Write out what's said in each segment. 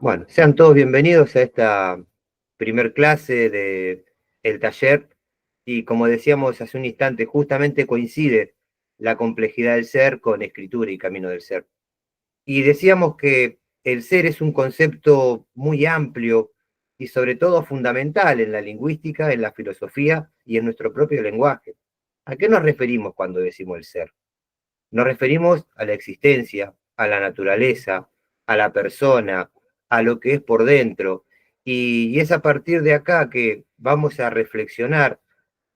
Bueno, sean todos bienvenidos a esta primer clase de el taller y como decíamos hace un instante, justamente coincide la complejidad del ser con escritura y camino del ser. Y decíamos que el ser es un concepto muy amplio y sobre todo fundamental en la lingüística, en la filosofía y en nuestro propio lenguaje. ¿A qué nos referimos cuando decimos el ser? Nos referimos a la existencia, a la naturaleza, a la persona, a lo que es por dentro. Y es a partir de acá que vamos a reflexionar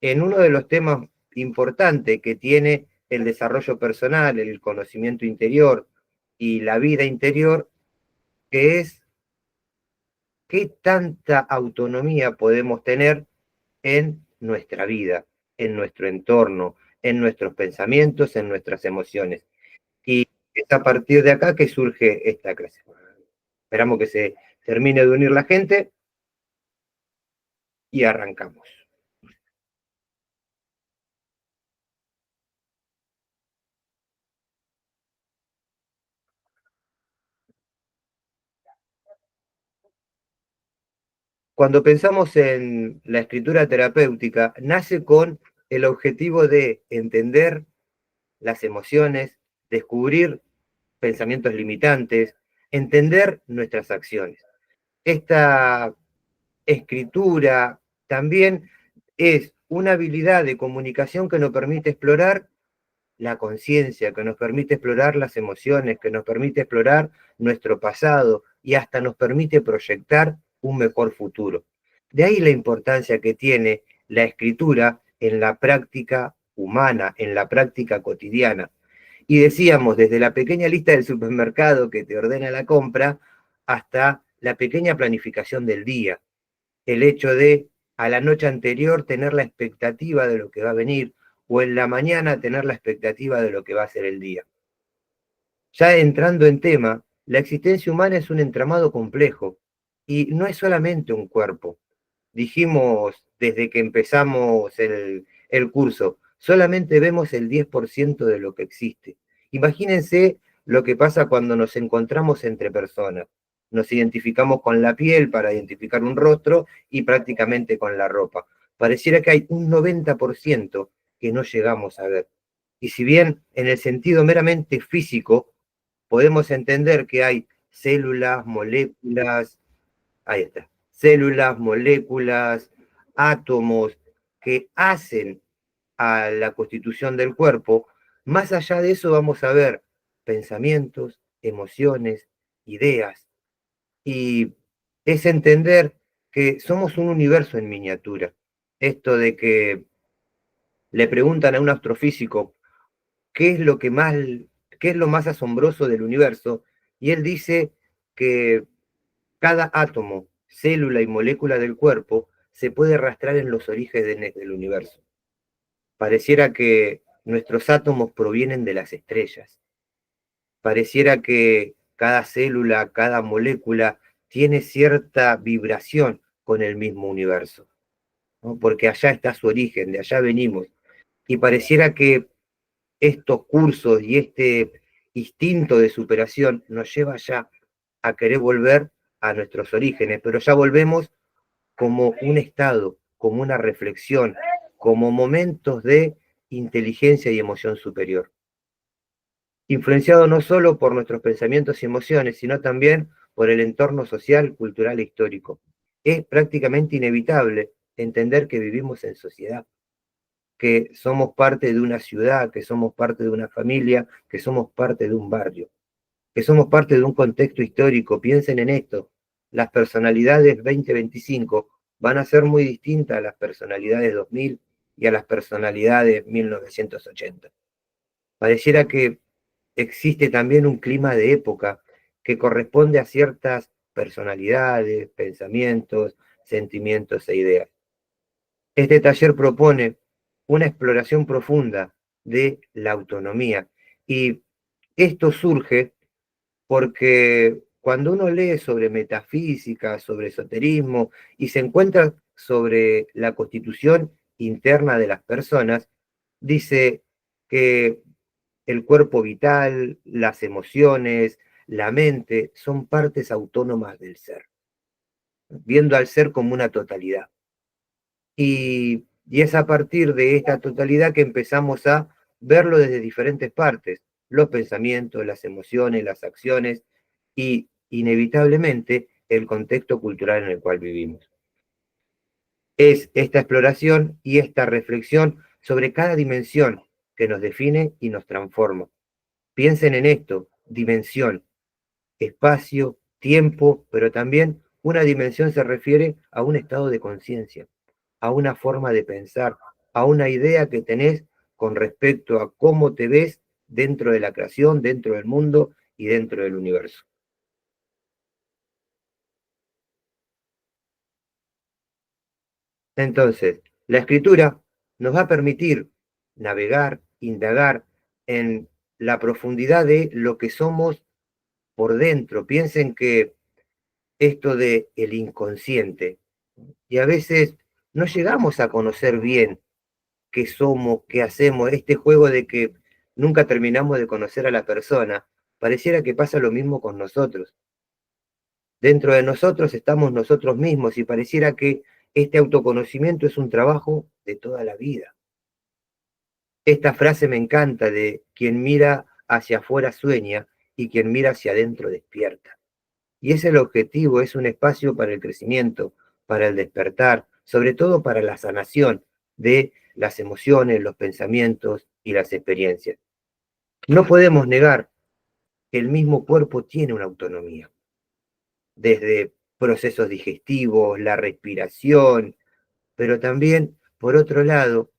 en uno de los temas importantes que tiene el desarrollo personal, el conocimiento interior y la vida interior, que es qué tanta autonomía podemos tener en nuestra vida, en nuestro entorno, en nuestros pensamientos, en nuestras emociones. Y es a partir de acá que surge esta clase. Esperamos que se termine de unir la gente y arrancamos. Cuando pensamos en la escritura terapéutica, nace con el objetivo de entender las emociones, descubrir pensamientos limitantes, entender nuestras acciones. Esta escritura también es una habilidad de comunicación que nos permite explorar la conciencia, que nos permite explorar las emociones, que nos permite explorar nuestro pasado y hasta nos permite proyectar un mejor futuro. De ahí la importancia que tiene la escritura en la práctica humana, en la práctica cotidiana. Y decíamos, desde la pequeña lista del supermercado que te ordena la compra hasta la pequeña planificación del día, el hecho de a la noche anterior tener la expectativa de lo que va a venir o en la mañana tener la expectativa de lo que va a ser el día. Ya entrando en tema, la existencia humana es un entramado complejo y no es solamente un cuerpo. Dijimos desde que empezamos el curso, solamente vemos el 10% de lo que existe. Imagínense lo que pasa cuando nos encontramos entre personas. Nos identificamos con la piel para identificar un rostro y prácticamente con la ropa. Pareciera que hay un 90% que no llegamos a ver. Y si bien en el sentido meramente físico podemos entender que hay células, moléculas, ahí está, células, moléculas, átomos que hacen a la constitución del cuerpo, más allá de eso vamos a ver pensamientos, emociones, ideas, y es entender que somos un universo en miniatura. Esto de que le preguntan a un astrofísico qué es lo que más, qué es lo más asombroso del universo, y él dice que cada átomo, célula y molécula del cuerpo se puede rastrear en los orígenes del universo. Pareciera que nuestros átomos provienen de las estrellas. Pareciera que cada célula, cada molécula tiene cierta vibración con el mismo universo, ¿no? Porque allá está su origen, de allá venimos. Y pareciera que estos cursos y este instinto de superación nos lleva ya a querer volver a nuestros orígenes, pero ya volvemos como un estado, como una reflexión, como momentos de inteligencia y emoción superior, influenciado no solo por nuestros pensamientos y emociones, sino también por el entorno social, cultural e histórico. Es prácticamente inevitable entender que vivimos en sociedad, que somos parte de una ciudad, que somos parte de una familia, que somos parte de un barrio, que somos parte de un contexto histórico. Piensen en esto, las personalidades 2025 van a ser muy distintas a las personalidades 2000 y a las personalidades 1980. Pareciera que existe también un clima de época que corresponde a ciertas personalidades, pensamientos, sentimientos e ideas. Este taller propone una exploración profunda de la autonomía y esto surge porque cuando uno lee sobre metafísica, sobre esoterismo y se encuentra sobre la constitución interna de las personas, dice que el cuerpo vital, las emociones, la mente son partes autónomas del ser, viendo al ser como una totalidad. Y es a partir de esta totalidad que empezamos a verlo desde diferentes partes, los pensamientos, las emociones, las acciones y inevitablemente el contexto cultural en el cual vivimos. Es esta exploración y esta reflexión sobre cada dimensión que nos define y nos transforma. Piensen en esto, dimensión, espacio, tiempo, pero también una dimensión se refiere a un estado de conciencia, a una forma de pensar, a una idea que tenés con respecto a cómo te ves dentro de la creación, dentro del mundo y dentro del universo. Entonces, la escritura nos va a permitir navegar, indagar en la profundidad de lo que somos por dentro. Piensen que esto de el inconsciente, y a veces no llegamos a conocer bien qué somos, qué hacemos, este juego de que nunca terminamos de conocer a la persona, pareciera que pasa lo mismo con nosotros. Dentro de nosotros estamos nosotros mismos y pareciera que este autoconocimiento es un trabajo de toda la vida. Esta frase me encanta de quien mira hacia afuera sueña y quien mira hacia adentro despierta. Y ese es el objetivo, es un espacio para el crecimiento, para el despertar, sobre todo para la sanación de las emociones, los pensamientos y las experiencias. No podemos negar que el mismo cuerpo tiene una autonomía, desde procesos digestivos, la respiración, pero también, por otro lado,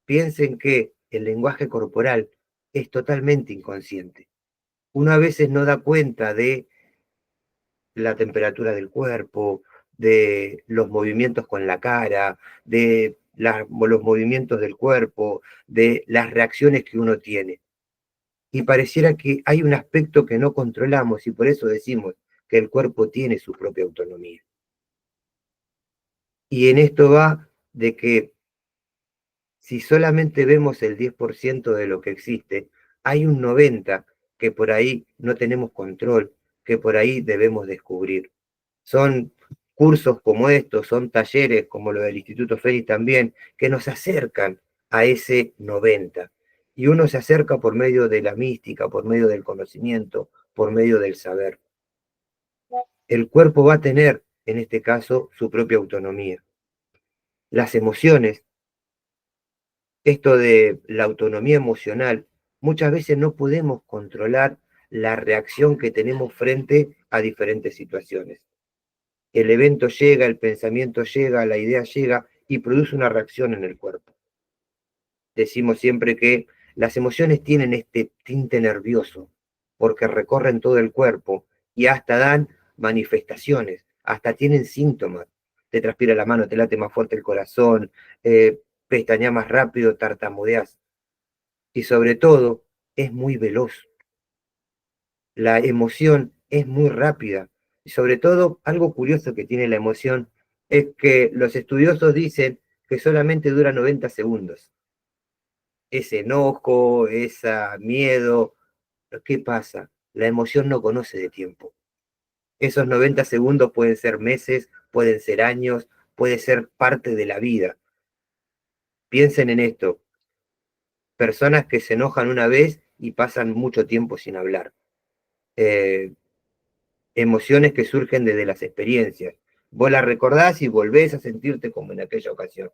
piensen que el lenguaje corporal es totalmente inconsciente. Uno a veces no da cuenta de la temperatura del cuerpo, de los movimientos con la cara, de los movimientos del cuerpo, de las reacciones que uno tiene. Y pareciera que hay un aspecto que no controlamos y por eso decimos que el cuerpo tiene su propia autonomía. Y en esto va de que si solamente vemos el 10% de lo que existe, hay un 90% que por ahí no tenemos control, que por ahí debemos descubrir. Son cursos como estos, son talleres como lo del Instituto Félix también, que nos acercan a ese 90%. Y uno se acerca por medio de la mística, por medio del conocimiento, por medio del saber. El cuerpo va a tener, en este caso, su propia autonomía. Las emociones, esto de la autonomía emocional, muchas veces no podemos controlar la reacción que tenemos frente a diferentes situaciones. El evento llega, el pensamiento llega, la idea llega y produce una reacción en el cuerpo. Decimos siempre que las emociones tienen este tinte nervioso porque recorren todo el cuerpo y hasta dan manifestaciones, hasta tienen síntomas. Te transpira la mano, te late más fuerte el corazón, pestañeas más rápido, tartamudeas. Y sobre todo, es muy veloz. La emoción es muy rápida. Y sobre todo, algo curioso que tiene la emoción es que los estudiosos dicen que solamente dura 90 segundos. Ese enojo, ese miedo, ¿qué pasa? La emoción no conoce de tiempo. Esos 90 segundos pueden ser meses, pueden ser años, puede ser parte de la vida. Piensen en esto, personas que se enojan una vez y pasan mucho tiempo sin hablar. Eh, Emociones que surgen desde las experiencias. Vos las recordás y volvés a sentirte como en aquella ocasión.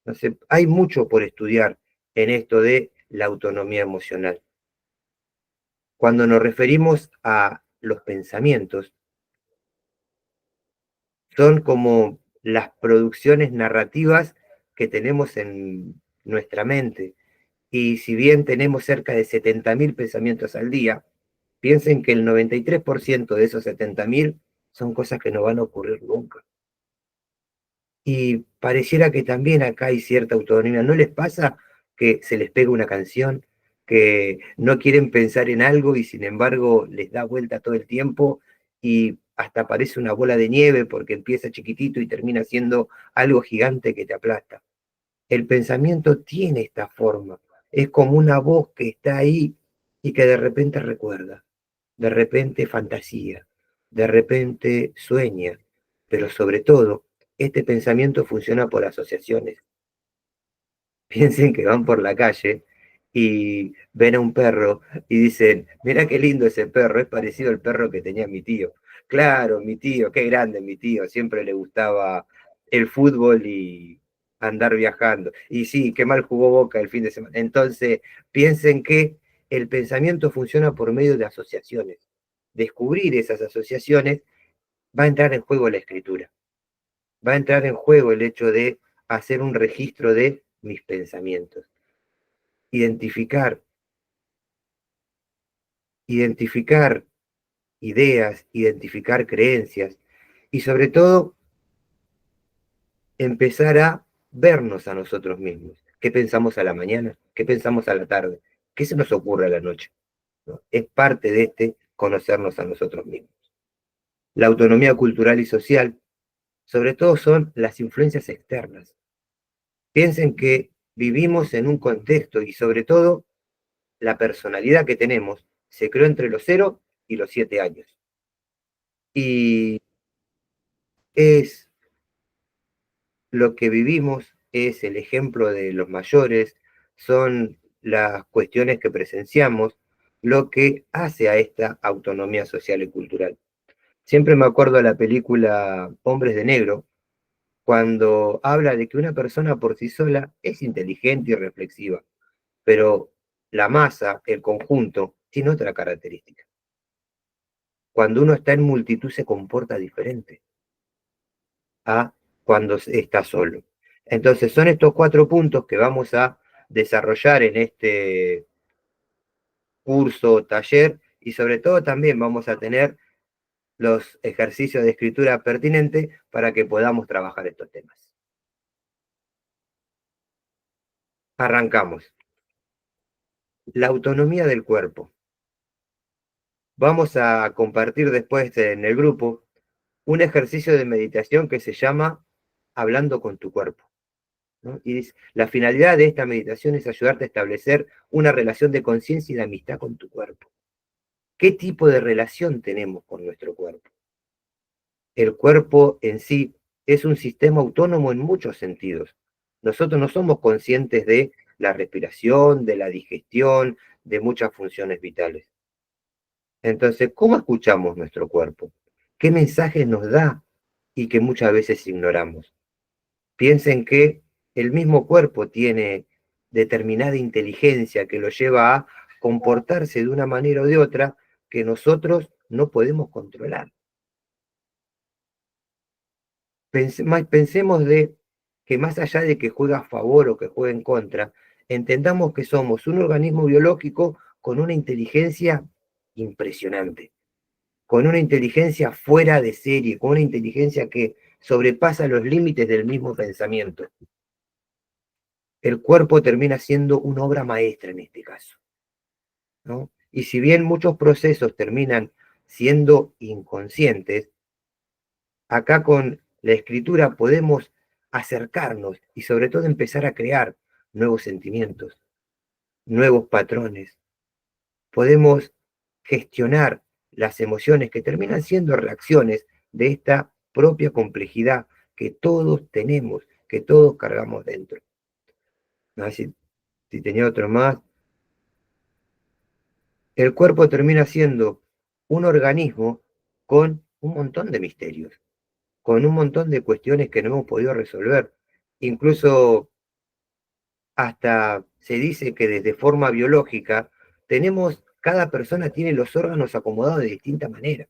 Entonces, hay mucho por estudiar en esto de la autonomía emocional. Cuando nos referimos a los pensamientos, son como las producciones narrativas que tenemos en nuestra mente. Y si bien tenemos cerca de 70.000 pensamientos al día, piensen que el 93% de esos 70.000 son cosas que no van a ocurrir nunca. Y pareciera que también acá hay cierta autonomía. ¿No les pasa que se les pega una canción, que no quieren pensar en algo y sin embargo les da vuelta todo el tiempo y hasta parece una bola de nieve porque empieza chiquitito y termina siendo algo gigante que te aplasta? El pensamiento tiene esta forma. Es como una voz que está ahí y que de repente recuerda. de repente fantasía, de repente sueña, pero sobre todo, este pensamiento funciona por asociaciones. Piensen que van por la calle y ven a un perro y dicen, mira qué lindo ese perro, es parecido al perro que tenía mi tío. Claro, mi tío, qué grande mi tío, siempre le gustaba el fútbol y andar viajando. Y sí, qué mal jugó Boca el fin de semana. Entonces, piensen que el pensamiento funciona por medio de asociaciones. Descubrir esas asociaciones va a entrar en juego la escritura. Va a entrar en juego el hecho de hacer un registro de mis pensamientos. Identificar, identificar ideas, identificar creencias y sobre todo empezar a vernos a nosotros mismos. ¿Qué pensamos a la mañana? ¿Qué pensamos a la tarde? ¿Qué se nos ocurre a la noche? ¿No? Es parte de este conocernos a nosotros mismos. La autonomía cultural y social, sobre todo, son las influencias externas. Piensen que vivimos en un contexto y sobre todo la personalidad que tenemos se creó entre los 0 y los 7 años. Y es lo que vivimos, es el ejemplo de los mayores, son las cuestiones que presenciamos, lo que hace a esta autonomía social y cultural. Siempre me acuerdo de la película Hombres de Negro, cuando habla de que una persona por sí sola es inteligente y reflexiva, pero la masa, el conjunto, tiene otra característica. Cuando uno está en multitud se comporta diferente a cuando está solo. Entonces son estos 4 puntos que vamos a desarrollar en este curso, taller, y sobre todo también vamos a tener los ejercicios de escritura pertinentes para que podamos trabajar estos temas. Arrancamos. La autonomía del cuerpo. Vamos a compartir después en el grupo un ejercicio de meditación que se llama Hablando con tu cuerpo. ¿No? Y dice, la finalidad de esta meditación es ayudarte a establecer una relación de conciencia y de amistad con tu cuerpo. ¿Qué tipo de relación tenemos con nuestro cuerpo? El cuerpo en sí es un sistema autónomo en muchos sentidos. Nosotros no somos conscientes de la respiración, de la digestión, de muchas funciones vitales. Entonces, ¿cómo escuchamos nuestro cuerpo? ¿Qué mensajes nos da y que muchas veces ignoramos? Piensen que el mismo cuerpo tiene determinada inteligencia que lo lleva a comportarse de una manera o de otra que nosotros no podemos controlar. Pensemos de que más allá de que juegue a favor o que juegue en contra, entendamos que somos un organismo biológico con una inteligencia impresionante, con una inteligencia fuera de serie, con una inteligencia que sobrepasa los límites del mismo pensamiento. El cuerpo termina siendo una obra maestra en este caso, ¿no? Y si bien muchos procesos terminan siendo inconscientes, acá con la escritura podemos acercarnos y sobre todo empezar a crear nuevos sentimientos, nuevos patrones. Podemos gestionar las emociones que terminan siendo reacciones de esta propia complejidad que todos tenemos, que todos cargamos dentro. A ver si tenía otro más. El cuerpo termina siendo un organismo con un montón de misterios, con un montón de cuestiones que no hemos podido resolver. Incluso hasta se dice que desde forma biológica cada persona tiene los órganos acomodados de distinta manera.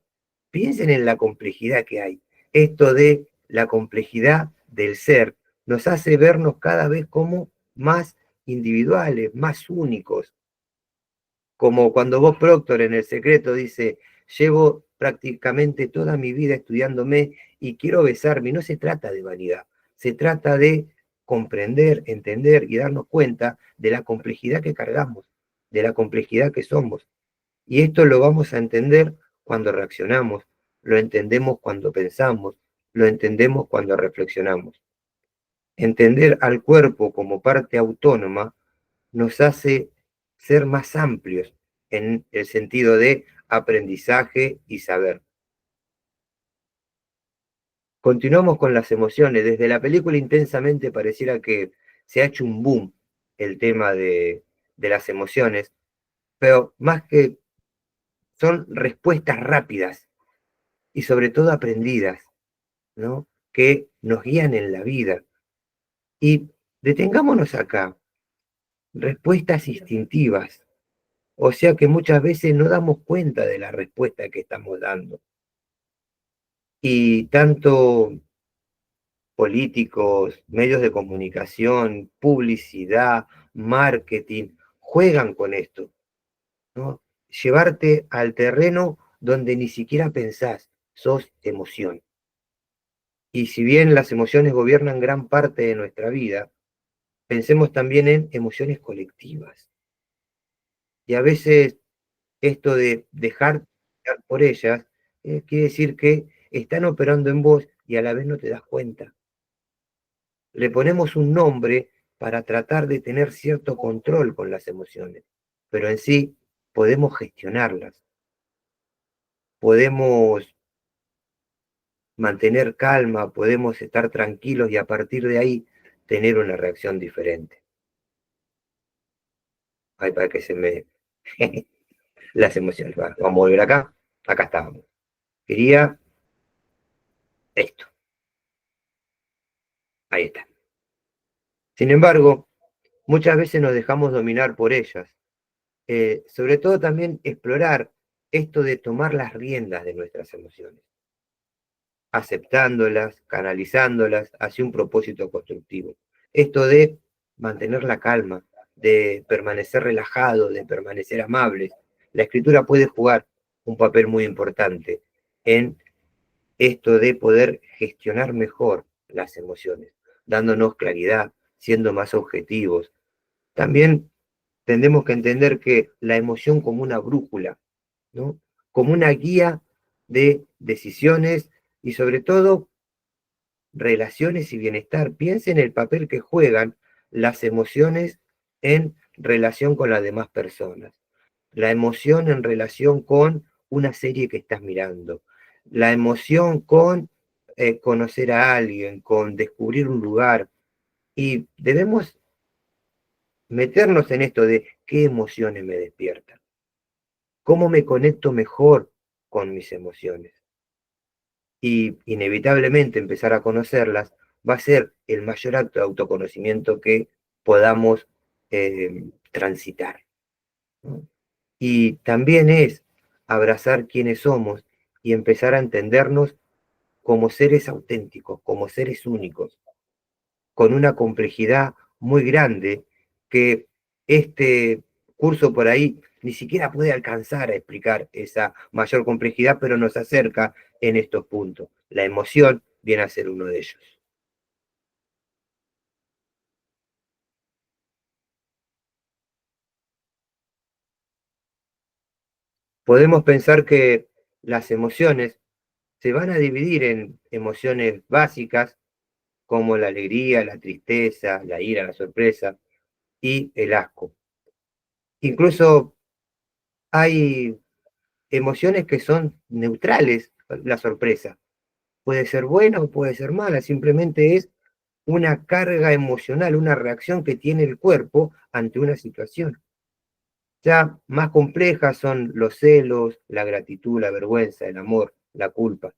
Piensen en la complejidad que hay. Esto de la complejidad del ser nos hace vernos cada vez como más individuales, más únicos, como cuando Bob Proctor en El Secreto dice, llevo prácticamente toda mi vida estudiándome y quiero besarme. No se trata de vanidad, se trata de comprender, entender y darnos cuenta de la complejidad que cargamos, de la complejidad que somos. Y esto lo vamos a entender cuando reaccionamos, lo entendemos cuando pensamos, lo entendemos cuando reflexionamos. Entender al cuerpo como parte autónoma nos hace ser más amplios en el sentido de aprendizaje y saber. Continuamos con las emociones. Desde la película Intensamente pareciera que se ha hecho un boom el tema de las emociones, pero más que son respuestas rápidas y sobre todo aprendidas, ¿no? Que nos guían en la vida. Y detengámonos acá, respuestas instintivas, o sea que muchas veces no damos cuenta de la respuesta que estamos dando. Y tanto políticos, medios de comunicación, publicidad, marketing, juegan con esto, ¿no? Llevarte al terreno donde ni siquiera pensás, sos emoción. Y si bien las emociones gobiernan gran parte de nuestra vida, pensemos también en emociones colectivas. Y a veces esto de dejar por ellas quiere decir que están operando en vos y a la vez no te das cuenta. Le ponemos un nombre para tratar de tener cierto control con las emociones, pero en sí podemos gestionarlas, podemos mantener calma, podemos estar tranquilos y a partir de ahí tener una reacción diferente. Ay, para que se me... las emociones. Vamos a volver acá. Acá estábamos. Quería esto. Ahí está. Sin embargo, muchas veces nos dejamos dominar por ellas. Sobre todo también explorar esto de tomar las riendas de nuestras emociones, aceptándolas, canalizándolas hacia un propósito constructivo. Esto de mantener la calma, de permanecer relajado, de permanecer amables. La escritura puede jugar un papel muy importante en esto de poder gestionar mejor las emociones, dándonos claridad, siendo más objetivos. También tenemos que entender que la emoción como una brújula, ¿no? Como una guía de decisiones y sobre todo relaciones y bienestar. Piensen en el papel que juegan las emociones en relación con las demás personas. La emoción en relación con una serie que estás mirando. La emoción con conocer a alguien, con descubrir un lugar. Y debemos meternos en esto de qué emociones me despiertan. ¿Cómo me conecto mejor con mis emociones? Y inevitablemente empezar a conocerlas va a ser el mayor acto de autoconocimiento que podamos transitar, ¿no? Y también es abrazar quiénes somos y empezar a entendernos como seres auténticos, como seres únicos, con una complejidad muy grande que este curso por ahí ni siquiera puede alcanzar a explicar esa mayor complejidad, pero nos acerca en estos puntos. La emoción viene a ser uno de ellos. Podemos pensar que las emociones se van a dividir en emociones básicas como la alegría, la tristeza, la ira, la sorpresa y el asco. Incluso hay emociones que son neutrales, la sorpresa. Puede ser buena o puede ser mala, simplemente es una carga emocional, una reacción que tiene el cuerpo ante una situación. Ya más complejas son los celos, la gratitud, la vergüenza, el amor, la culpa.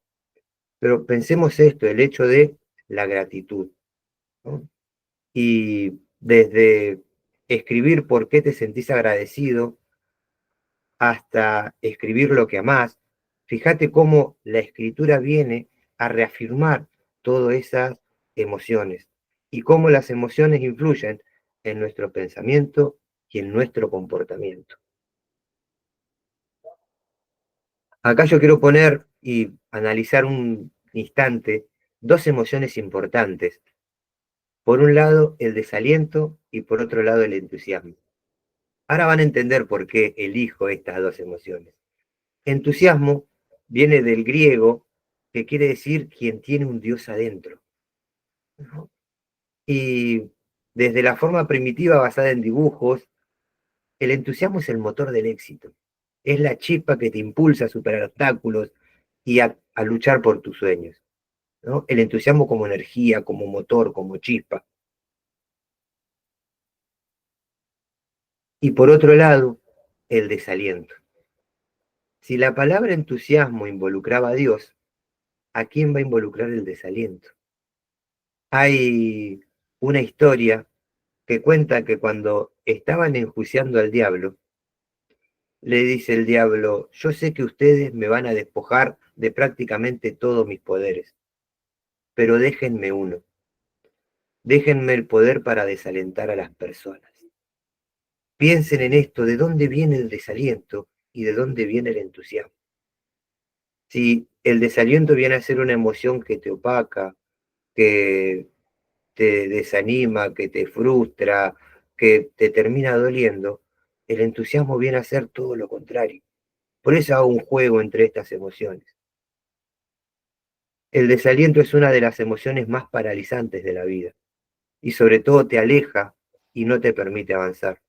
Pero pensemos esto, el hecho de la gratitud, ¿no? Y desde escribir por qué te sentís agradecido hasta escribir lo que amás, fíjate cómo la escritura viene a reafirmar todas esas emociones y cómo las emociones influyen en nuestro pensamiento y en nuestro comportamiento. Acá yo quiero poner y analizar un instante dos emociones importantes. Por un lado, el desaliento y por otro lado, el entusiasmo. Ahora van a entender por qué elijo estas dos emociones. Entusiasmo viene del griego, que quiere decir quien tiene un Dios adentro, ¿no? Y desde la forma primitiva basada en dibujos, el entusiasmo es el motor del éxito. Es la chispa que te impulsa a superar obstáculos y a luchar por tus sueños, ¿no? El entusiasmo como energía, como motor, como chispa. Y por otro lado, el desaliento. Si la palabra entusiasmo involucraba a Dios, ¿a quién va a involucrar el desaliento? Hay una historia que cuenta que cuando estaban enjuiciando al diablo, le dice el diablo: yo sé que ustedes me van a despojar de prácticamente todos mis poderes, pero déjenme uno, déjenme el poder para desalentar a las personas. Piensen en esto: ¿de dónde viene el desaliento y de dónde viene el entusiasmo? Si el desaliento viene a ser una emoción que te opaca, que te desanima, que te frustra, que te termina doliendo, el entusiasmo viene a ser todo lo contrario. Por eso hago un juego entre estas emociones. El desaliento es una de las emociones más paralizantes de la vida y sobre todo te aleja y no te permite avanzar.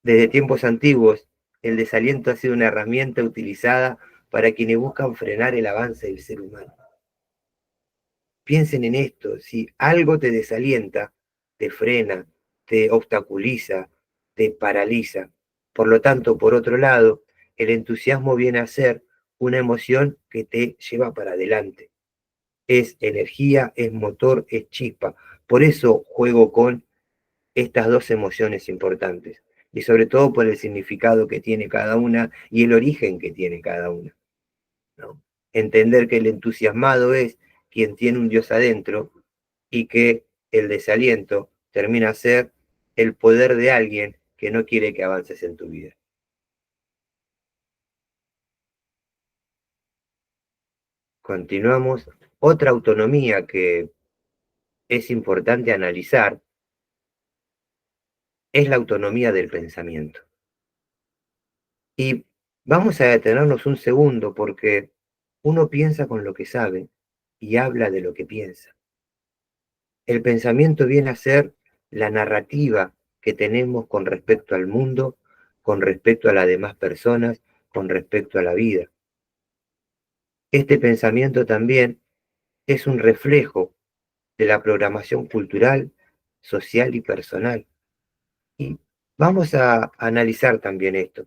Desde tiempos antiguos, el desaliento ha sido una herramienta utilizada para quienes buscan frenar el avance del ser humano. Piensen en esto: si algo te desalienta, te frena, te obstaculiza, te paraliza. Por lo tanto, por otro lado, el entusiasmo viene a ser una emoción que te lleva para adelante. Es energía, es motor, es chispa. Por eso juego con estas dos emociones importantes, y sobre todo por el significado que tiene cada una y el origen que tiene cada una, ¿no? Entender que el entusiasmado es quien tiene un Dios adentro y que el desaliento termina a ser el poder de alguien que no quiere que avances en tu vida. Continuamos. Otra autonomía que es importante analizar es la autonomía del pensamiento. Y vamos a detenernos un segundo porque uno piensa con lo que sabe y habla de lo que piensa. El pensamiento viene a ser la narrativa que tenemos con respecto al mundo, con respecto a las demás personas, con respecto a la vida. Este pensamiento también es un reflejo de la programación cultural, social y personal. Y vamos a analizar también esto,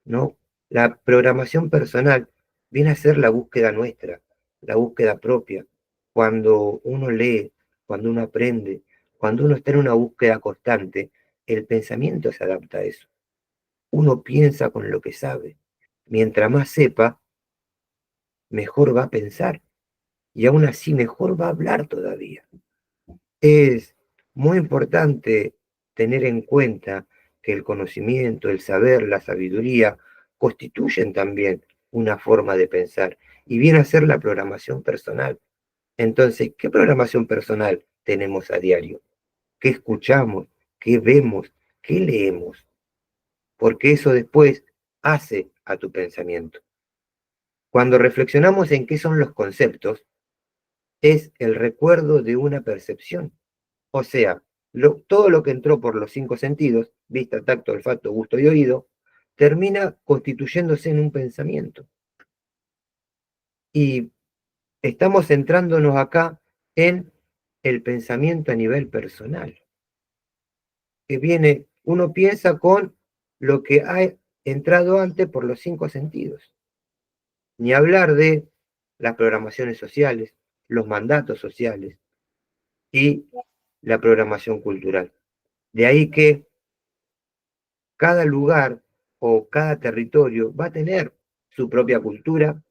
¿no? La programación personal viene a ser la búsqueda nuestra, la búsqueda propia. Cuando uno lee, cuando uno aprende, cuando uno está en una búsqueda constante, el pensamiento se adapta a eso. Uno piensa con lo que sabe. Mientras más sepa, mejor va a pensar y aún así mejor va a hablar todavía. Es muy importante tener en cuenta que el conocimiento, el saber, la sabiduría constituyen también una forma de pensar y viene a ser la programación personal. Entonces, ¿qué programación personal tenemos a diario? ¿Qué escuchamos? ¿Qué vemos? ¿Qué leemos? Porque eso después hace a tu pensamiento. Cuando reflexionamos en qué son los conceptos, es el recuerdo de una percepción. O sea, todo lo que entró por los cinco sentidos, vista, tacto, olfato, gusto y oído, termina constituyéndose en un pensamiento. Y estamos centrándonos acá en el pensamiento a nivel personal, que viene, uno piensa con lo que ha entrado antes por los cinco sentidos. Ni hablar de las programaciones sociales, los mandatos sociales y la programación cultural. De ahí que cada lugar o cada territorio va a tener su propia cultura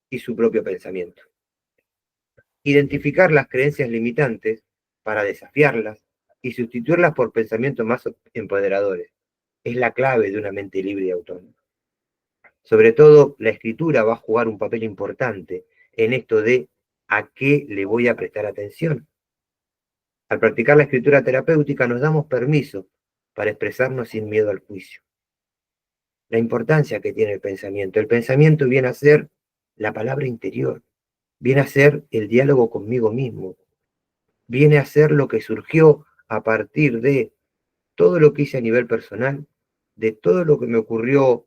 y su propio pensamiento. Identificar las creencias limitantes para desafiarlas y sustituirlas por pensamientos más empoderadores es la clave de una mente libre y autónoma. Sobre todo, la escritura va a jugar un papel importante en esto de a qué le voy a prestar atención. Al practicar la escritura terapéutica nos damos permiso para expresarnos sin miedo al juicio. La importancia que tiene el pensamiento. El pensamiento viene a ser la palabra interior, viene a ser el diálogo conmigo mismo, viene a ser lo que surgió a partir de todo lo que hice a nivel personal, de todo lo que me ocurrió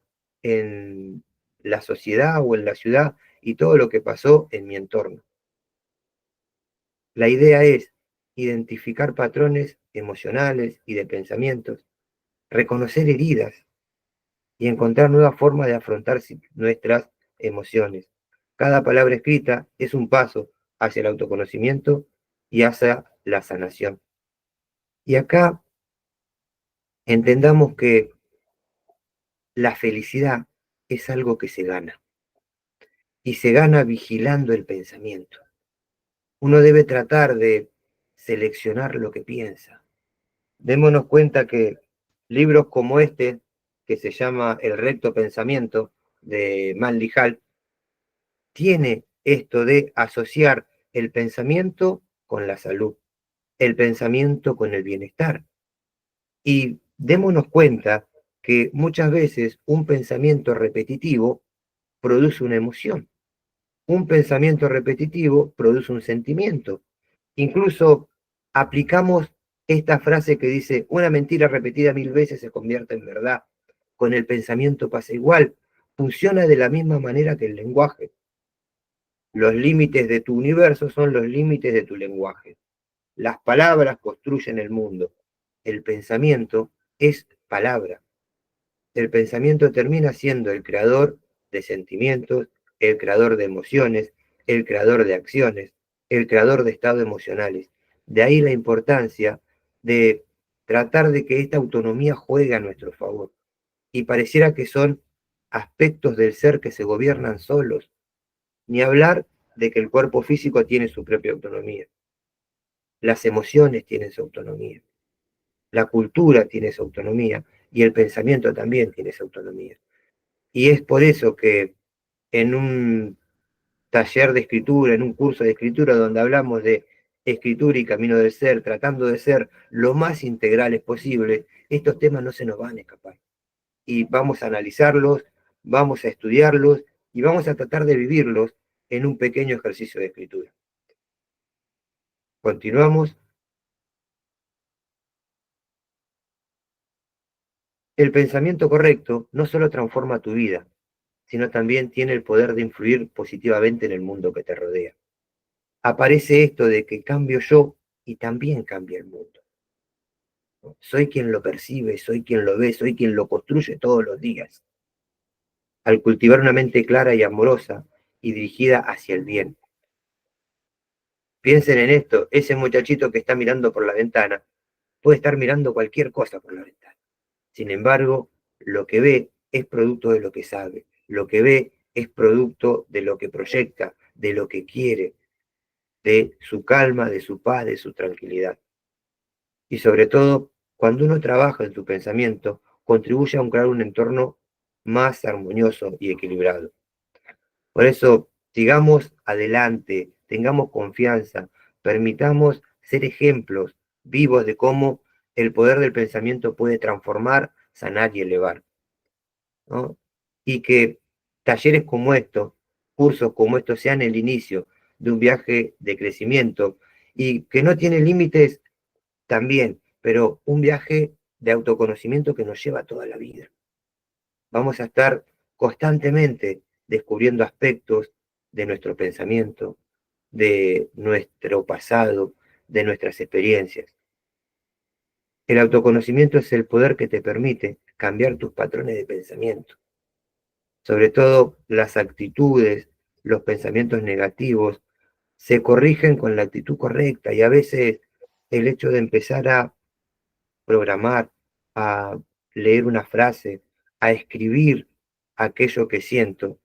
en la sociedad o en la ciudad y todo lo que pasó en mi entorno. La idea es identificar patrones emocionales y de pensamientos, reconocer heridas y encontrar nuevas formas de afrontar nuestras emociones. Cada palabra escrita es un paso hacia el autoconocimiento y hacia la sanación. Y acá entendamos que la felicidad es algo que se gana y se gana vigilando el pensamiento. Uno debe tratar de seleccionar lo que piensa. Démonos cuenta que libros como este, que se llama El recto pensamiento, de Manly Hall, tiene esto de asociar el pensamiento con la salud, el pensamiento con el bienestar. Y démonos cuenta que muchas veces un pensamiento repetitivo produce una emoción. Un pensamiento repetitivo produce un sentimiento. Incluso aplicamos esta frase que dice, una mentira repetida 1000 veces se convierte en verdad. Con el pensamiento pasa igual. Funciona de la misma manera que el lenguaje. Los límites de tu universo son los límites de tu lenguaje. Las palabras construyen el mundo. El pensamiento es palabra. El pensamiento termina siendo el creador de sentimientos, el creador de emociones, el creador de acciones, el creador de estados emocionales. De ahí la importancia de tratar de que esta autonomía juegue a nuestro favor. Y pareciera que son aspectos del ser que se gobiernan solos. Ni hablar de que el cuerpo físico tiene su propia autonomía. Las emociones tienen su autonomía. La cultura tiene su autonomía. Y el pensamiento también tiene su autonomía. Y es por eso que en un taller de escritura, en un curso de escritura donde hablamos de escritura y camino del ser, tratando de ser lo más integrales posible, estos temas no se nos van a escapar. Y vamos a analizarlos, vamos a estudiarlos y vamos a tratar de vivirlos en un pequeño ejercicio de escritura. Continuamos. El pensamiento correcto no solo transforma tu vida, sino también tiene el poder de influir positivamente en el mundo que te rodea. Aparece esto de que cambio yo y también cambia el mundo. Soy quien lo percibe, soy quien lo ve, soy quien lo construye todos los días. Al cultivar una mente clara y amorosa y dirigida hacia el bien. Piensen en esto, ese muchachito que está mirando por la ventana puede estar mirando cualquier cosa por la ventana. Sin embargo, lo que ve es producto de lo que sabe, lo que ve es producto de lo que proyecta, de lo que quiere, de su calma, de su paz, de su tranquilidad. Y sobre todo, cuando uno trabaja en su pensamiento, contribuye a crear un entorno más armonioso y equilibrado. Por eso, sigamos adelante, tengamos confianza, permitamos ser ejemplos vivos de cómo el poder del pensamiento puede transformar, sanar y elevar, ¿no? Y que talleres como estos, cursos como estos sean el inicio de un viaje de crecimiento y que no tiene límites también, pero un viaje de autoconocimiento que nos lleva toda la vida. Vamos a estar constantemente descubriendo aspectos de nuestro pensamiento, de nuestro pasado, de nuestras experiencias. El autoconocimiento es el poder que te permite cambiar tus patrones de pensamiento, sobre todo las actitudes, los pensamientos negativos, se corrigen con la actitud correcta y a veces el hecho de empezar a programar, a leer una frase, a escribir aquello que siento,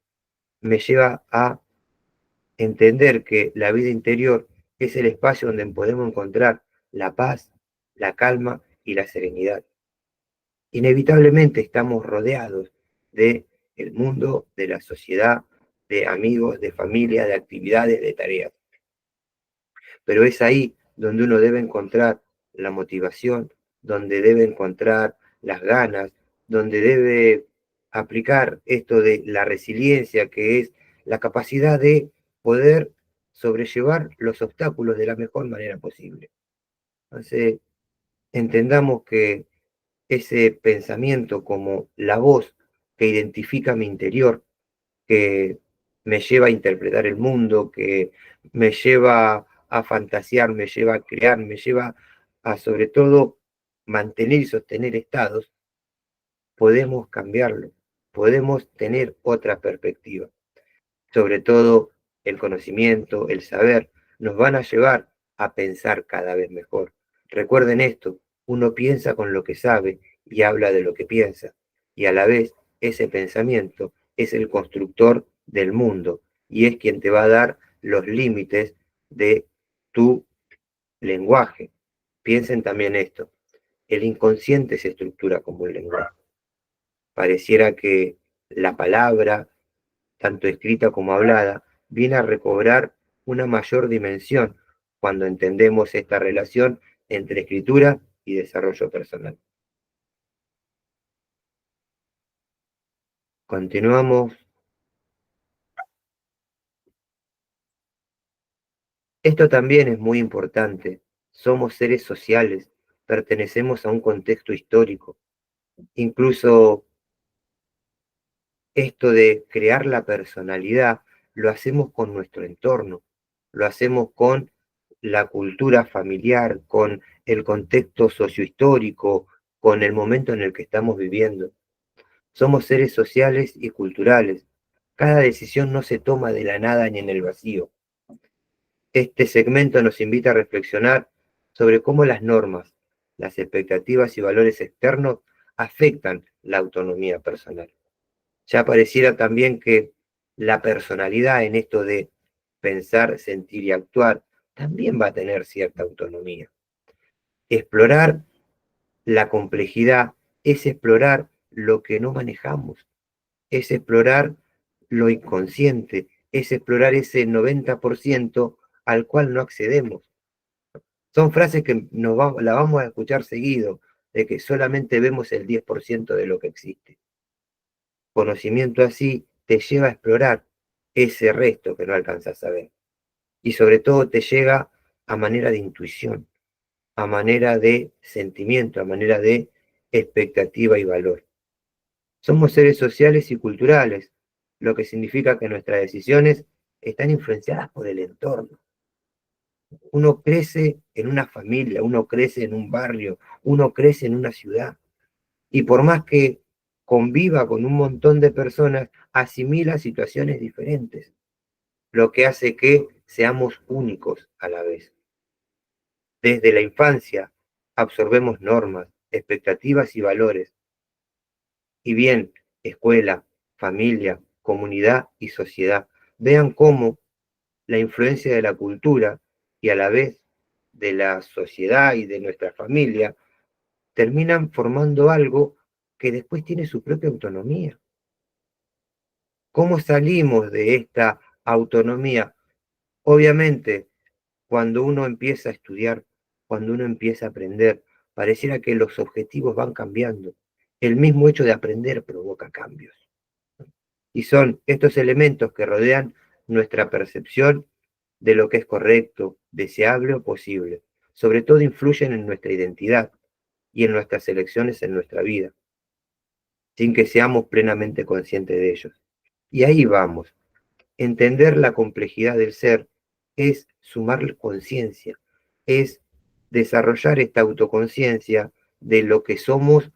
me lleva a entender que la vida interior es el espacio donde podemos encontrar la paz, la calma y la serenidad. Inevitablemente estamos rodeados de el mundo, de la sociedad, de amigos, de familia, de actividades, de tareas. Pero es ahí donde uno debe encontrar la motivación, donde debe encontrar las ganas, donde debe aplicar esto de la resiliencia, que es la capacidad de poder sobrellevar los obstáculos de la mejor manera posible. Entonces, entendamos que ese pensamiento como la voz que identifica mi interior, que me lleva a interpretar el mundo, que me lleva a fantasear, me lleva a crear, me lleva a sobre todo mantener y sostener estados, podemos cambiarlo, podemos tener otra perspectiva. Sobre todo el conocimiento, el saber, nos van a llevar a pensar cada vez mejor. Recuerden esto, uno piensa con lo que sabe y habla de lo que piensa, y a la vez ese pensamiento es el constructor del mundo y es quien te va a dar los límites de tu lenguaje. Piensen también esto, el inconsciente se estructura como un lenguaje. Pareciera que la palabra, tanto escrita como hablada, viene a recobrar una mayor dimensión cuando entendemos esta relación entre escritura y desarrollo personal. Continuamos. Esto también es muy importante. Somos seres sociales, pertenecemos a un contexto histórico. Incluso esto de crear la personalidad lo hacemos con nuestro entorno, lo hacemos con la cultura familiar, con el contexto sociohistórico, con el momento en el que estamos viviendo. Somos seres sociales y culturales. Cada decisión no se toma de la nada ni en el vacío. Este segmento nos invita a reflexionar sobre cómo las normas, las expectativas y valores externos afectan la autonomía personal. Ya pareciera también que la personalidad en esto de pensar, sentir y actuar también va a tener cierta autonomía. Explorar la complejidad es explorar lo que no manejamos, es explorar lo inconsciente, es explorar ese 90% al cual no accedemos. Son frases que la vamos a escuchar seguido, de que solamente vemos el 10% de lo que existe. Conocimiento así te lleva a explorar ese resto que no alcanzas a ver. Y sobre todo te llega a manera de intuición, a manera de sentimiento, a manera de expectativa y valor. Somos seres sociales y culturales, lo que significa que nuestras decisiones están influenciadas por el entorno. Uno crece en una familia, uno crece en un barrio, uno crece en una ciudad. Y por más que conviva con un montón de personas, asimila situaciones diferentes, lo que hace que seamos únicos a la vez. Desde la infancia absorbemos normas, expectativas y valores. Y bien, escuela, familia, comunidad y sociedad, vean cómo la influencia de la cultura y a la vez de la sociedad y de nuestra familia terminan formando algo que después tiene su propia autonomía. ¿Cómo salimos de esta autonomía? Obviamente, cuando uno empieza a estudiar, cuando uno empieza a aprender, pareciera que los objetivos van cambiando. El mismo hecho de aprender provoca cambios. Y son estos elementos que rodean nuestra percepción de lo que es correcto, deseable o posible. Sobre todo influyen en nuestra identidad y en nuestras elecciones en nuestra vida, sin que seamos plenamente conscientes de ellos. Y ahí vamos. Entender la complejidad del ser es sumar conciencia, es desarrollar esta autoconciencia de lo que somos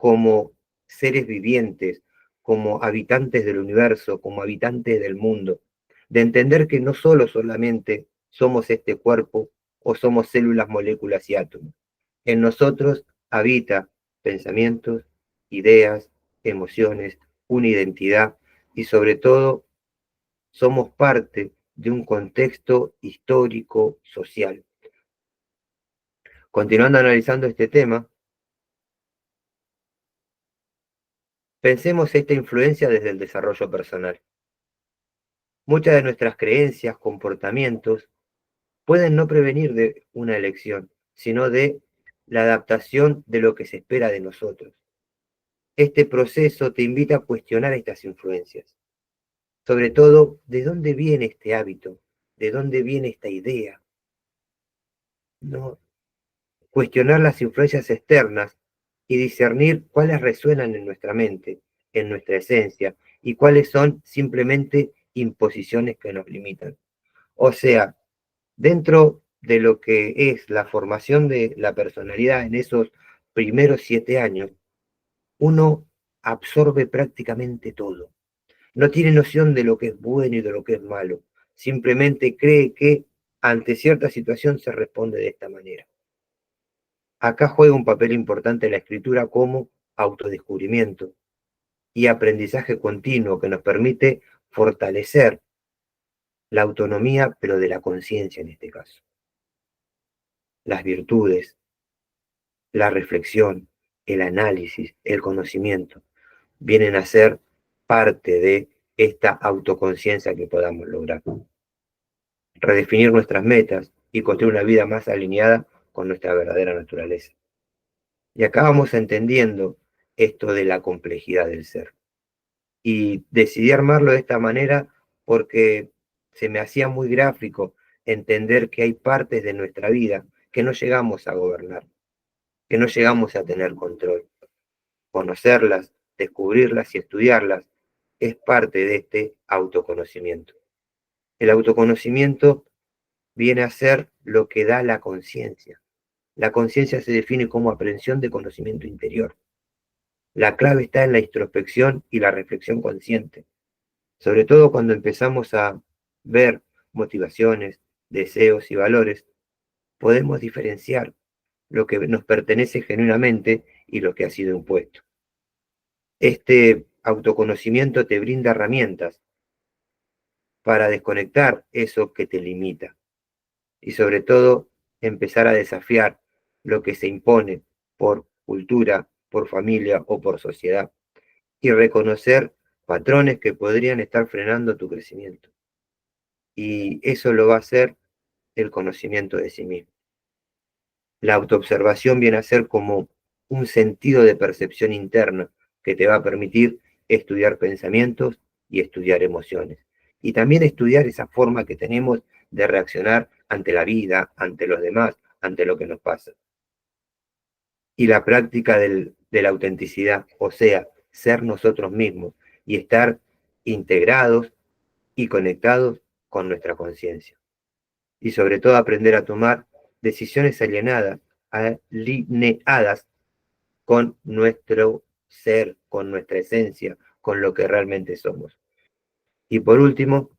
como seres vivientes, como habitantes del universo, como habitantes del mundo, de entender que no solamente somos este cuerpo o somos células, moléculas y átomos. En nosotros habita pensamientos, ideas, emociones, una identidad y sobre todo somos parte de un contexto histórico, social. Continuando analizando este tema, pensemos esta influencia desde el desarrollo personal. Muchas de nuestras creencias, comportamientos, pueden no prevenir de una elección, sino de la adaptación de lo que se espera de nosotros. Este proceso te invita a cuestionar estas influencias. Sobre todo, ¿de dónde viene este hábito? ¿De dónde viene esta idea? ¿No? Cuestionar las influencias externas y discernir cuáles resuenan en nuestra mente en nuestra esencia y cuáles son simplemente imposiciones que nos limitan. O sea, dentro de lo que es la formación de la personalidad en esos primeros 7 años, uno absorbe prácticamente todo. No tiene noción de lo que es bueno y de lo que es malo. Simplemente cree que ante cierta situación se responde de esta manera. Acá juega un papel importante la escritura como autodescubrimiento y aprendizaje continuo que nos permite fortalecer la autonomía, pero de la conciencia en este caso. Las virtudes, la reflexión, el análisis, el conocimiento, vienen a ser parte de esta autoconciencia que podamos lograr. Redefinir nuestras metas y construir una vida más alineada con nuestra verdadera naturaleza. Y acá vamos entendiendo esto de la complejidad del ser. Y decidí armarlo de esta manera porque se me hacía muy gráfico entender que hay partes de nuestra vida que no llegamos a gobernar, que no llegamos a tener control. Conocerlas, descubrirlas y estudiarlas es parte de este autoconocimiento. El autoconocimiento viene a ser lo que da la conciencia. La conciencia se define como aprehensión de conocimiento interior. La clave está en la introspección y la reflexión consciente, sobre todo cuando empezamos a ver motivaciones, deseos y valores, podemos diferenciar lo que nos pertenece genuinamente y lo que ha sido impuesto. Este autoconocimiento te brinda herramientas para desconectar eso que te limita y sobre todo empezar a desafiar lo que se impone por cultura, por familia o por sociedad y reconocer patrones que podrían estar frenando tu crecimiento. Y eso lo va a hacer el conocimiento de sí mismo. La autoobservación viene a ser como un sentido de percepción interna que te va a permitir estudiar pensamientos y estudiar emociones. Y también estudiar esa forma que tenemos de reaccionar ante la vida, ante los demás, ante lo que nos pasa. Y la práctica de la autenticidad, o sea, ser nosotros mismos y estar integrados y conectados con nuestra conciencia. Y sobre todo aprender a tomar decisiones alineadas con nuestro ser, con nuestra esencia, con lo que realmente somos. Y por último,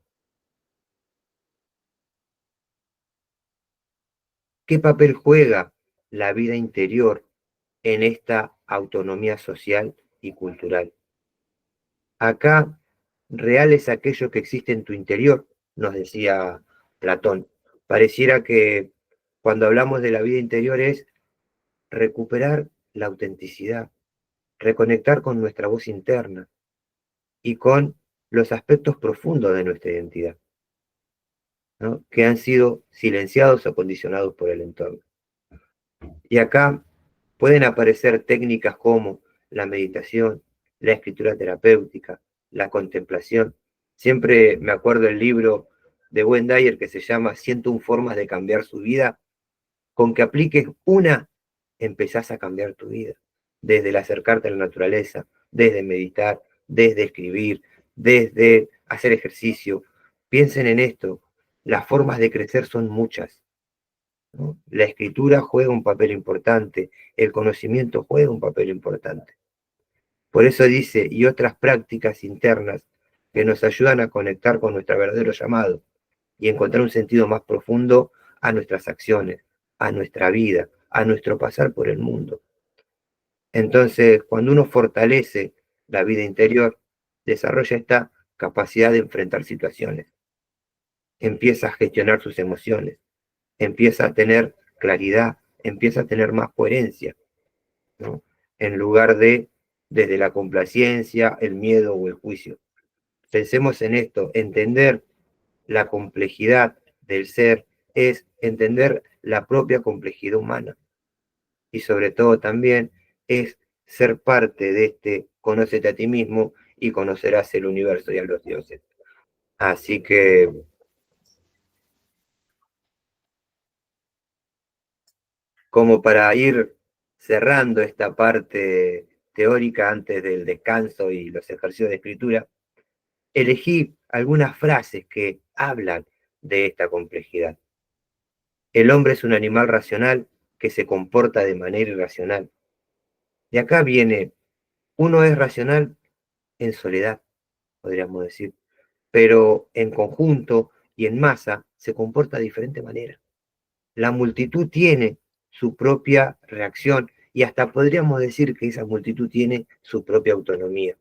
¿qué papel juega la vida interior en esta autonomía social y cultural? Acá, real es aquello que existe en tu interior, nos decía Platón. Pareciera que cuando hablamos de la vida interior es recuperar la autenticidad, reconectar con nuestra voz interna y con los aspectos profundos de nuestra identidad, ¿no? Que han sido silenciados o condicionados por el entorno. Y acá pueden aparecer técnicas como la meditación, la escritura terapéutica, la contemplación. Siempre me acuerdo el libro de Wayne Dyer que se llama 101 formas de cambiar su vida. Con que apliques una, empezás a cambiar tu vida. Desde el acercarte a la naturaleza, desde meditar, desde escribir, desde hacer ejercicio. Piensen en esto. Las formas de crecer son muchas, ¿no? La escritura juega un papel importante, el conocimiento juega un papel importante. Por eso dice, y otras prácticas internas que nos ayudan a conectar con nuestro verdadero llamado y encontrar un sentido más profundo a nuestras acciones, a nuestra vida, a nuestro pasar por el mundo. Entonces, cuando uno fortalece la vida interior, desarrolla esta capacidad de enfrentar situaciones, empieza a gestionar sus emociones, empieza a tener claridad, empieza a tener más coherencia, ¿no? En lugar de desde la complacencia, el miedo o el juicio. Pensemos en esto, entender la complejidad del ser es entender la propia complejidad humana y sobre todo también es ser parte de este conócete a ti mismo y conocerás el universo y a los dioses. Así que como para ir cerrando esta parte teórica antes del descanso y los ejercicios de escritura, elegí algunas frases que hablan de esta complejidad. El hombre es un animal racional que se comporta de manera irracional. De acá viene, uno es racional en soledad, podríamos decir, pero en conjunto y en masa se comporta de diferente manera. La multitud tiene su propia reacción y hasta podríamos decir que esa multitud tiene su propia autonomía.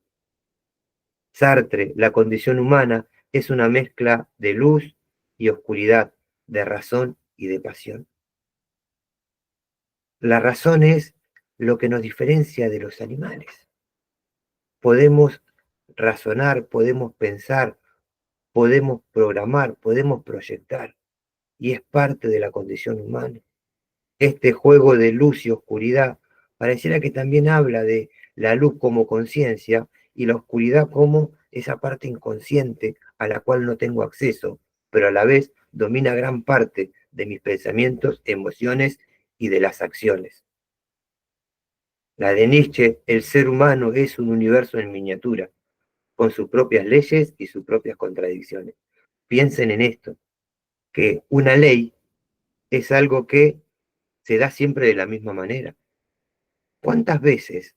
Sartre, la condición humana es una mezcla de luz y oscuridad, de razón y de pasión. La razón es lo que nos diferencia de los animales. Podemos razonar, podemos pensar, podemos programar, podemos proyectar, y es parte de la condición humana. Este juego de luz y oscuridad pareciera que también habla de la luz como conciencia y la oscuridad como esa parte inconsciente a la cual no tengo acceso, pero a la vez domina gran parte de mis pensamientos, emociones y de las acciones. La de Nietzsche, el ser humano es un universo en miniatura, con sus propias leyes y sus propias contradicciones. Piensen en esto, que una ley es algo que se da siempre de la misma manera. ¿Cuántas veces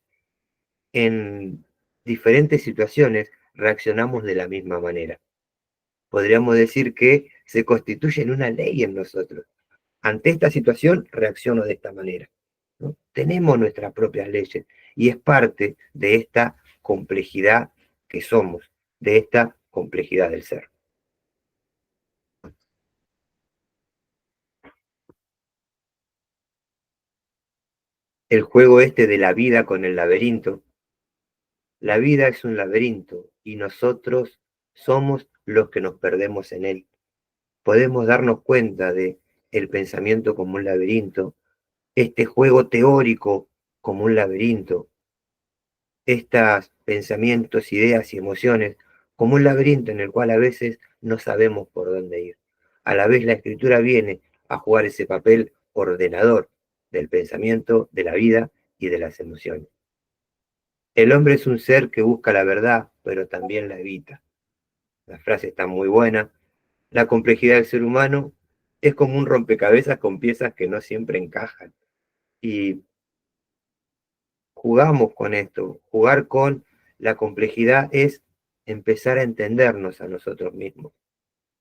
en diferentes situaciones reaccionamos de la misma manera? Podríamos decir que se constituye en una ley en nosotros. Ante esta situación reacciono de esta manera, ¿no? Tenemos nuestras propias leyes y es parte de esta complejidad que somos, de esta complejidad del ser. El juego este de la vida con el laberinto. La vida es un laberinto y nosotros somos los que nos perdemos en él. Podemos darnos cuenta de el pensamiento como un laberinto, este juego teórico como un laberinto, estos pensamientos, ideas y emociones como un laberinto en el cual a veces no sabemos por dónde ir. A la vez la escritura viene a jugar ese papel ordenador del pensamiento, de la vida y de las emociones. El hombre es un ser que busca la verdad, pero también la evita. La frase está muy buena. La complejidad del ser humano es como un rompecabezas con piezas que no siempre encajan. Y jugamos con esto. Jugar con la complejidad es empezar a entendernos a nosotros mismos.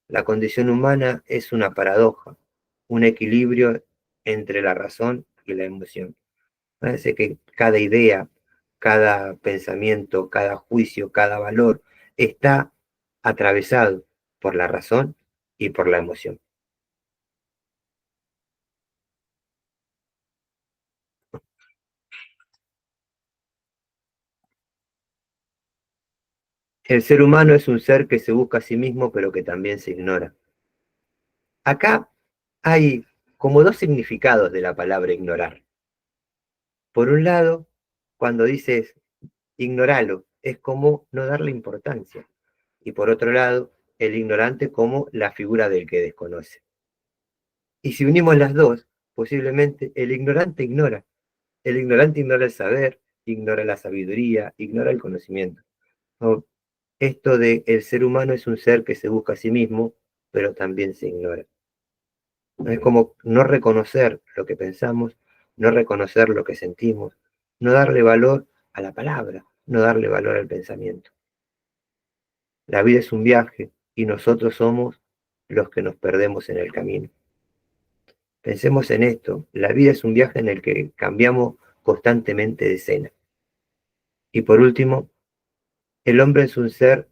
La condición humana es una paradoja, un equilibrio entre la razón y la emoción. Parece que cada idea, cada pensamiento, cada juicio, cada valor está atravesado por la razón y por la emoción. El ser humano es un ser que se busca a sí mismo, pero que también se ignora. Acá hay como dos significados de la palabra ignorar. Por un lado, cuando dices ignoralo, es como no darle importancia. Y por otro lado, el ignorante como la figura del que desconoce. Y si unimos las dos, posiblemente el ignorante ignora. El ignorante ignora el saber, ignora la sabiduría, ignora el conocimiento. ¿No? Esto de el ser humano es un ser que se busca a sí mismo, pero también se ignora. Es como no reconocer lo que pensamos, no reconocer lo que sentimos, no darle valor a la palabra, no darle valor al pensamiento. La vida es un viaje y nosotros somos los que nos perdemos en el camino. Pensemos en esto, la vida es un viaje en el que cambiamos constantemente de escena. Y por último, el hombre es un ser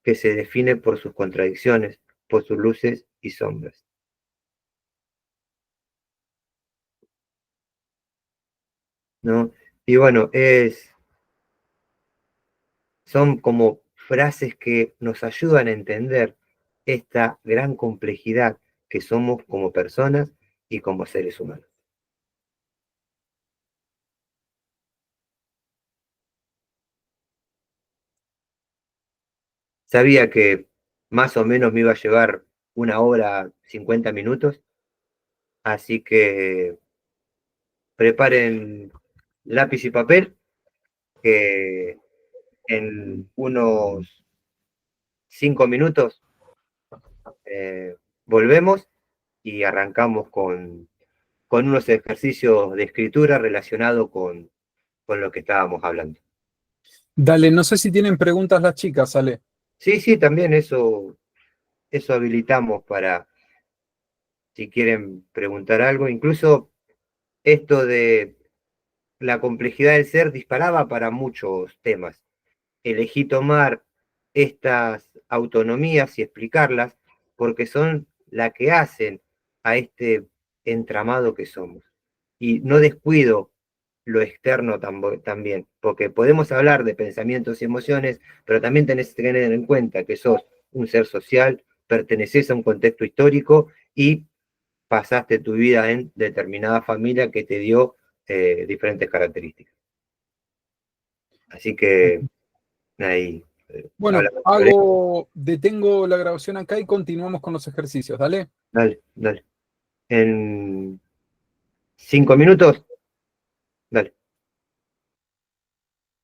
que se define por sus contradicciones, por sus luces y sombras. ¿No? Y bueno, son como frases que nos ayudan a entender esta gran complejidad que somos como personas y como seres humanos. Sabía que más o menos me iba a llevar 1 hora 50 minutos, así que preparen lápiz y papel que en unos 5 minutos volvemos y arrancamos con unos ejercicios de escritura relacionados con lo que estábamos hablando. Dale, no sé si tienen preguntas las chicas, Ale. Sí, sí, también eso habilitamos para, si quieren preguntar algo, incluso esto de la complejidad del ser disparaba para muchos temas. Elegí tomar estas autonomías y explicarlas porque son la que hacen a este entramado que somos. Y no descuido lo externo también, porque podemos hablar de pensamientos y emociones, pero también tenés que tener en cuenta que sos un ser social, perteneces a un contexto histórico y pasaste tu vida en determinada familia que te dio diferentes características. Así que ahí Bueno, hablamos sobre eso. detengo la grabación acá y continuamos con los ejercicios, dale. Dale, dale. En 5 minutos, dale.